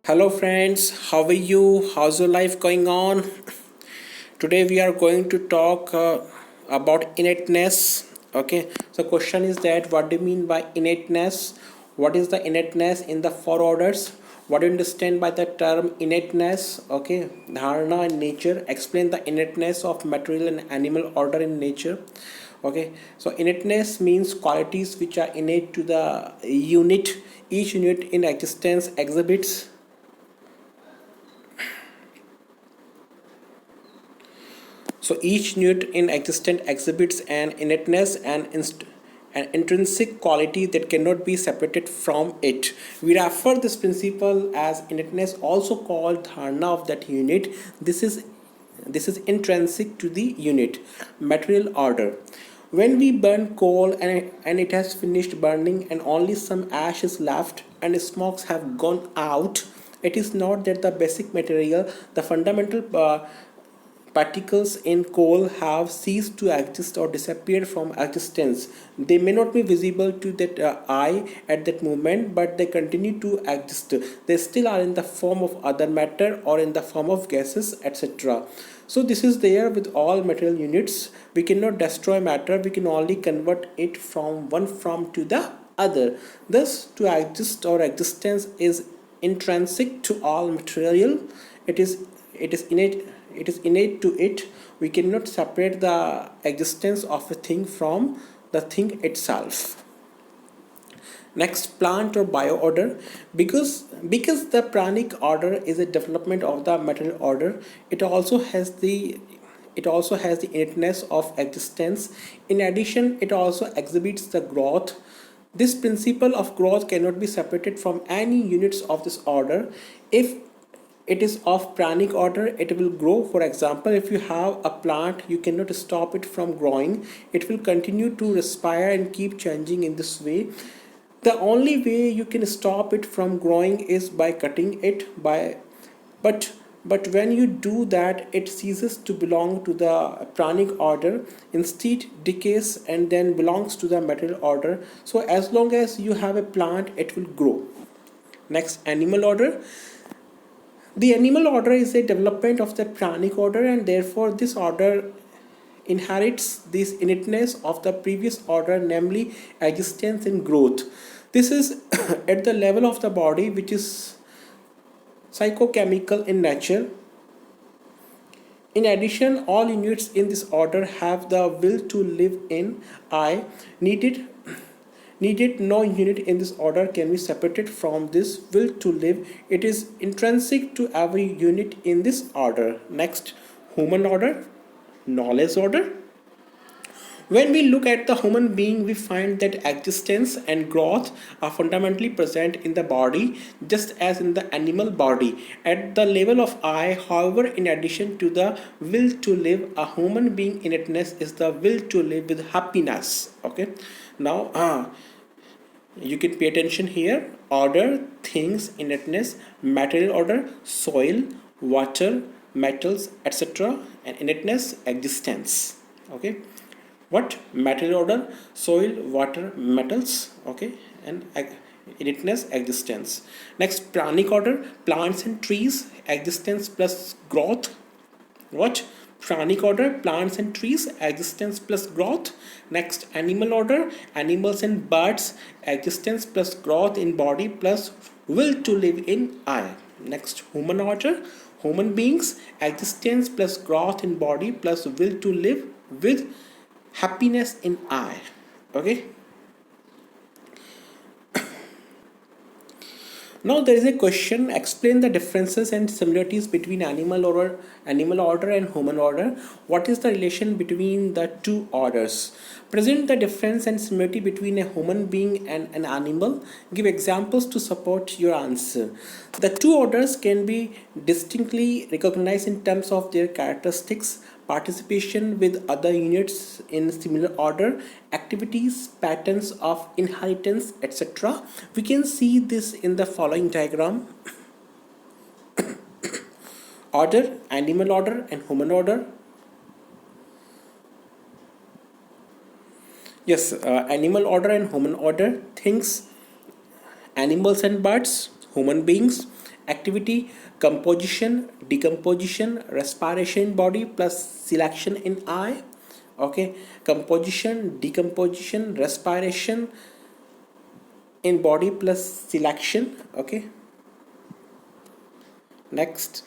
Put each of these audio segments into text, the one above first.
Hello friends, how are you? How's your life going on? Today we are going to talk about innateness. Okay, so question is that what do you mean by innateness? What is the innateness in the four orders? What do you understand by the term innateness? Okay, dharana in nature. Explain the innateness of material and animal order in nature. Okay, so innateness means qualities which are innate to the unit. Each unit in existence exhibits. So each unit in existence exhibits an innateness and an intrinsic quality that cannot be separated from it. We refer this principle as innateness, also called dharana of that unit. This is intrinsic to the unit. Material order. When we burn coal and it has finished burning and only some ash is left and smokes have gone out, it is not that the basic material, the fundamental particles in coal have ceased to exist or disappeared from existence. They may not be visible to that eye at that moment, but they continue to exist. They still are in the form of other matter or in the form of gases, etc. So this is there with all material units. We cannot destroy matter, we can only convert it from one form to the other. Thus, to exist or existence is intrinsic to all material. It is innate to it. We cannot separate the existence of a thing from the thing itself. Next, plant or bio order. Because the pranic order is a development of the material order, it also has the innateness of existence. In addition, it also exhibits the growth. This principle of growth cannot be separated from any units of this order. If it is of pranic order, it will grow. For example, if you have a plant, you cannot stop it from growing. It will continue to respire and keep changing in this way. The only way you can stop it from growing is by cutting it by but but when you do that, it ceases to belong to the pranic order, instead decays and then belongs to the material order. So as long as you have a plant, it will grow. Next, animal order. The animal order is a development of the pranic order, and therefore this order inherits this innateness of the previous order, namely existence and growth. This is at the level of the body, which is psychochemical in nature. In addition, all units in this order have the will to live in I. Needed no unit in this order can be separated from this will to live. It is intrinsic to every unit in this order. Next, human order, knowledge order. When we look at the human being, we find that existence and growth are fundamentally present in the body, just as in the animal body. At the level of I, however, in addition to the will to live, a human being innateness is the will to live with happiness. Okay, now you can pay attention here. Order, things, innateness, material order, soil, water, metals, etc., and innateness, existence. Okay, what material order? Soil, water, metals. Okay, and innateness, existence. Next, pranic order, plants and trees, existence plus growth. What? Pranic order, plants and trees, existence plus growth. Next, animal order, animals and birds, existence plus growth in body plus will to live in I. Next, human order, human beings, existence plus growth in body plus will to live with happiness in I. Okay. Now there is a question. Explain the differences and similarities between animal order and human order. What is the relation between the two orders? Present the difference and similarity between a human being and an animal. Give examples to support your answer. The two orders can be distinctly recognized in terms of their characteristics, participation with other units in similar order, activities, patterns of inheritance, etc. We can see this in the following diagram. Order, animal order and human order. Yes, animal order and human order. Things, animals and birds, human beings, Activity: composition, decomposition, respiration in body plus selection in I. Okay, composition, decomposition, respiration in body plus selection. Okay, next,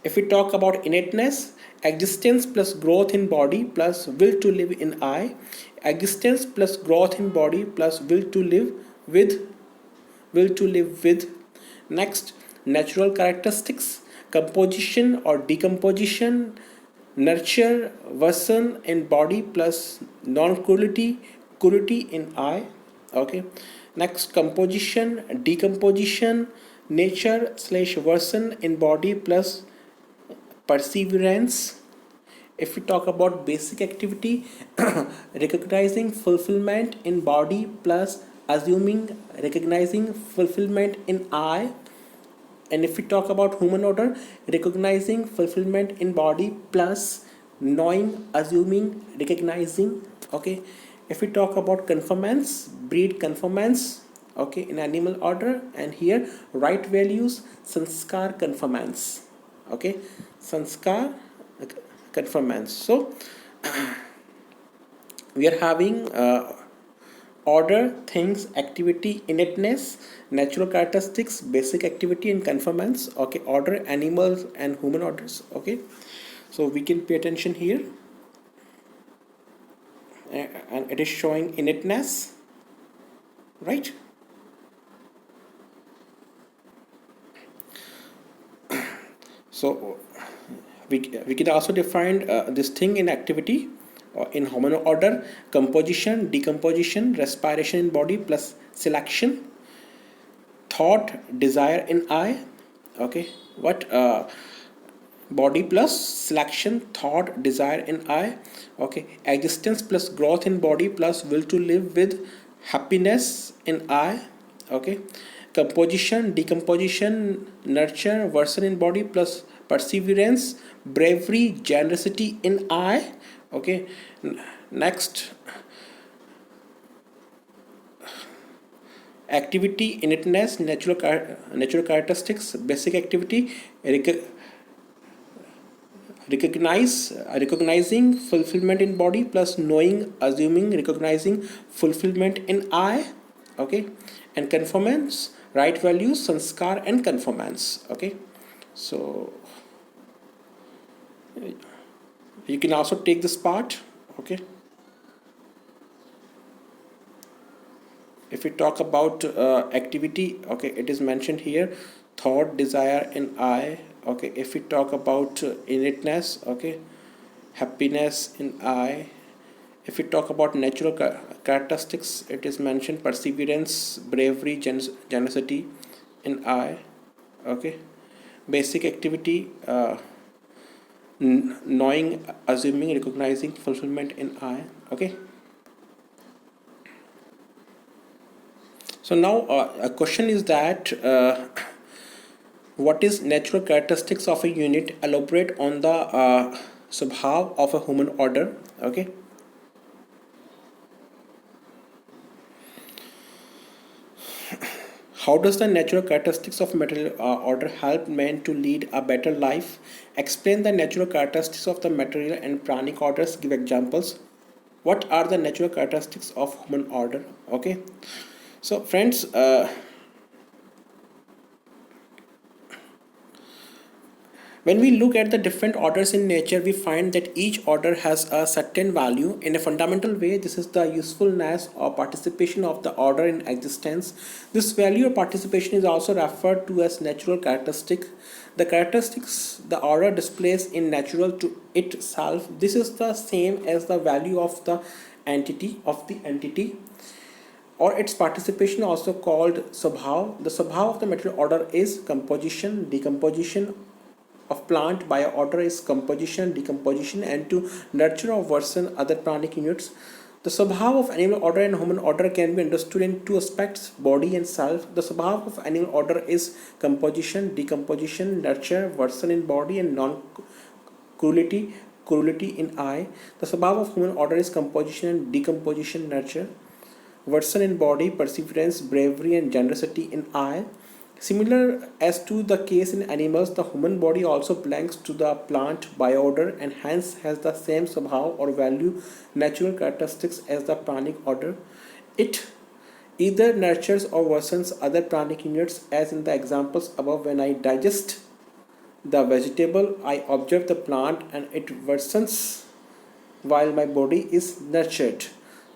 if we talk about innateness, existence plus growth in body plus will to live in I. Existence plus growth in body plus with will to live with. Next, natural characteristics, composition or decomposition, nurture, worsen in body plus non-cruelty, cruelty in I. Okay. Next, composition, decomposition, nature slash worsen in body plus perseverance. If we talk about basic activity, recognizing fulfillment in body plus assuming recognizing fulfillment in I. And if we talk about human order, recognizing fulfillment in body plus knowing assuming recognizing. Okay, if we talk about conformance, breed conformance, okay, in animal order, and here right values, sanskar conformance. Okay, sanskar conformance. So we are having order, things, activity, innateness, natural characteristics, basic activity, and conformance. Okay, order, animals and human orders. Okay, so we can pay attention here, and it is showing innateness, right? So we can also define this thing in activity in human order: composition, decomposition, respiration in body plus selection, thought, desire in I. Okay, what body plus selection, thought, desire in I. Okay, existence plus growth in body plus will to live with, happiness in I. Okay, composition, decomposition, nurture, worsen in body plus perseverance, bravery, generosity in I. Okay, next, activity, innateness, natural characteristics, basic activity, recognizing fulfillment in body plus knowing assuming recognizing fulfillment in I. Okay, and conformance, right values, sanskar and conformance. Okay, so you can also take this part. Okay, if we talk about activity, okay, it is mentioned here: thought, desire in I. Okay, if we talk about innateness, okay, happiness in I. If we talk about natural characteristics, it is mentioned: perseverance, bravery, generosity in I. Okay, basic activity, knowing, assuming, recognizing, fulfillment in I. Okay, so now a question is that what is natural characteristics of a unit? Elaborate on the subhav of a human order. Okay, how does the natural characteristics of material order help man to lead a better life? Explain the natural characteristics of the material and pranic orders. Give examples. What are the natural characteristics of human order? Okay, so friends, when we look at the different orders in nature, we find that each order has a certain value. In a fundamental way, this is the usefulness or participation of the order in existence. This value or participation is also referred to as natural characteristic. The characteristics the order displays in natural to itself, this is the same as the value of the entity or its participation, also called subhav. The subhav of the material order is composition, decomposition of plant by order is composition, decomposition, and to nurture or worsen other pranic units. The subhav of animal order and human order can be understood in two aspects: body and self. The subhav of animal order is composition, decomposition, nurture, worsen in body, and non-cruelty, cruelty in I. The subhav of human order is composition and decomposition, nurture, worsen in body, perseverance, bravery, and generosity in I. Similar as to the case in animals, the human body also belongs to the plant bioorder and hence has the same subhav or value natural characteristics as the pranic order. It either nurtures or worsens other pranic units, as in the examples above. When I digest the vegetable, I observe the plant and it worsens while my body is nurtured.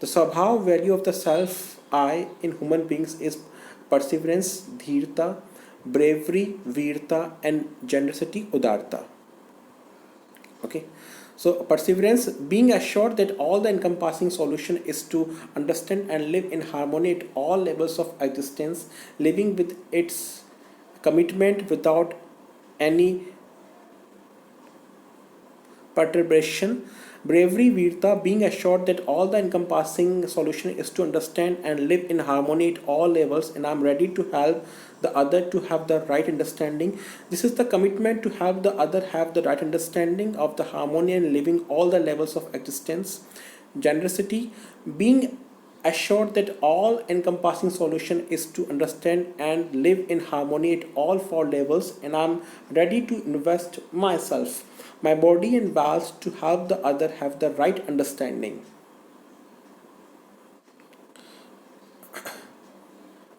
The Swabhav value of the self I in human beings is perseverance, dhirta, bravery, virta, and generosity, udarta. Okay. So perseverance, being assured that all the encompassing solution is to understand and live in harmony at all levels of existence, living with its commitment without any perturbation. Bravery, virta, being assured that all the encompassing solution is to understand and live in harmony at all levels, and I'm ready to help the other to have the right understanding. This is the commitment to have the other have the right understanding of the harmony and living all the levels of existence. Generosity, being assured that all encompassing solution is to understand and live in harmony at all four levels, and I'm ready to invest myself, my body and vows to help the other have the right understanding.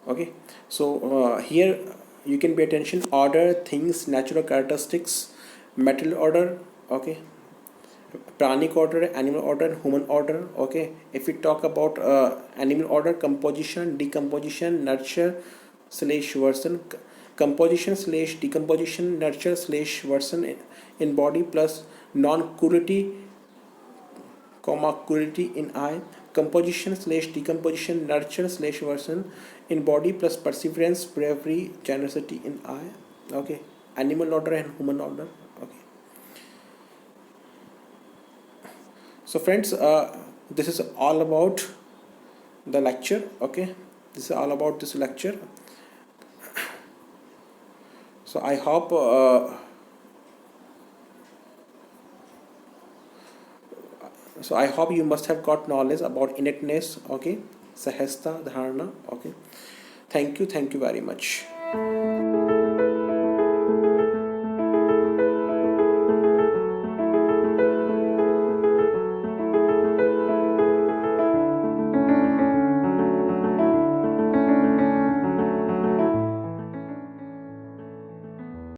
Okay, so here you can pay attention: order, things, natural characteristics, material order. Okay, pranic order, animal order, and human order. Okay, if we talk about animal order: composition, decomposition, nurture slash version. Composition slash decomposition, nurture slash version in body plus non-cruelty, comma cruelty in I. Composition slash decomposition, nurture slash version in body plus perseverance, bravery, generosity in I. Okay, animal order and human order. Okay, so friends, this is all about the lecture. Okay, this is all about this lecture. So I hope you must have got knowledge about innateness. Okay, sahasta dharana. Okay, thank you very much.